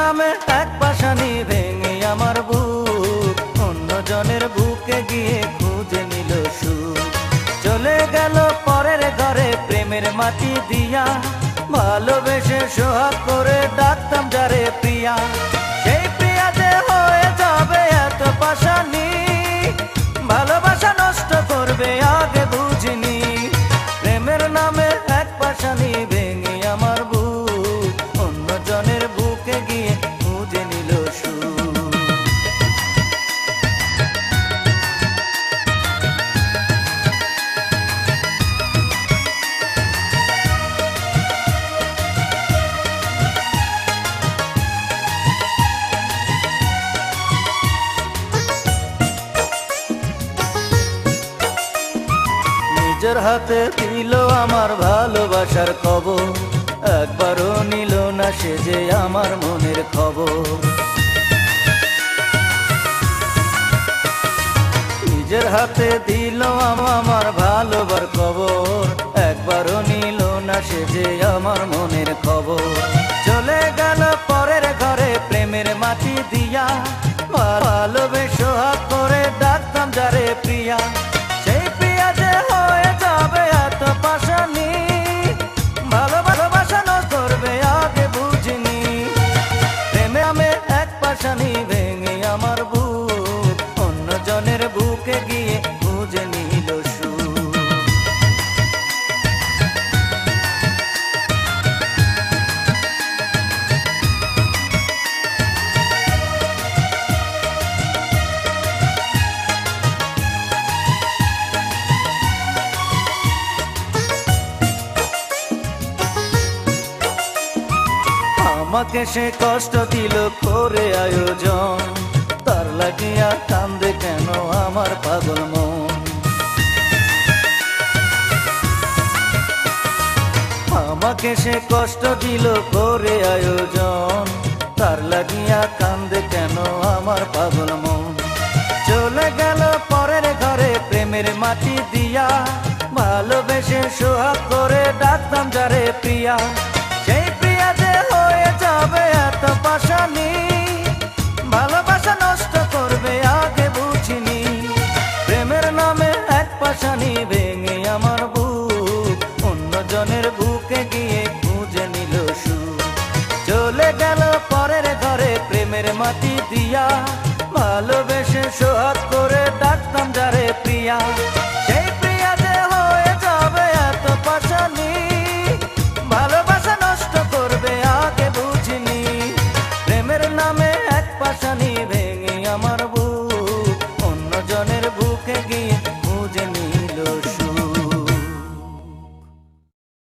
নামে এক পাশানি ভেঙে আমার বুক অন্য জনের বুকে গিয়ে খুঁজে নিল সুখ। চলে গেল পরের ঘরে প্রেমের মাটি দিয়া, ভালোবেসে সোহাগ করে ডাকতাম যারে প্রিয়া। সেই প্রিয়া যে হয়ে যাবে এত পাশানি, ভালোবাসা নষ্ট করবে আগে বুঝিনি। প্রেমের নামে এক পাশানি ভেঙে আমার বুক অন্য জনের বুকে গিয়ে খুঁজে নিল সুখ। নিজের হাতে দিল আমার ভালোবাসার খবর, একবারও নিল না সে যে আমার মনের খবর। নিজের হাতে দিল আমার ভালোবার খবর, একবারও নিল না সে যে আমার মনের খবর। চলে গেল পরের ঘরে প্রেমের মাটি দিয়া, ভালোবেসে সোহাগ করে ডাকতাম যারে প্রিয়া। সেই প্রিয়া যে হয়ে যাবে এত পাশানি, ভালোবাসা নষ্ট করবে আগে বুঝিনি। প্রেমে আমি এক পাশানি ভেঙে আমার বুক অন্য জনের বুকে গিয়ে খুঁজে নিল সুখ। আমাকে সে কষ্ট দিল করে আয়োজন, তার লাগিয়া কান্দে কেন আমার পাগল মন। আমাকে সে কষ্ট দিল করে আয়োজন, তার লাগিয়া কান্দে কেন আমার পাগল মন। চলে গেল পরের ঘরে প্রেমের মাটি দিয়া, ভালোবেসে সোহাগ করে ডাকতাম যারে প্রিয়া। সেই প্রিয়া যে হয়ে যাবে এত পাশানি, ভালোবাসা নষ্ট করবে আগে বুঝিনি। প্রেমের নামে এক পাশানি ভেঙে আমার বুক অন্য জনের বুকে গিয়ে খুঁজে নিল সুখ। চলে গেল পরের ঘরে প্রেমের মাটি দিয়া, ভালোবেসে সোহাগ করে ডাকতাম যারে প্রিয়া।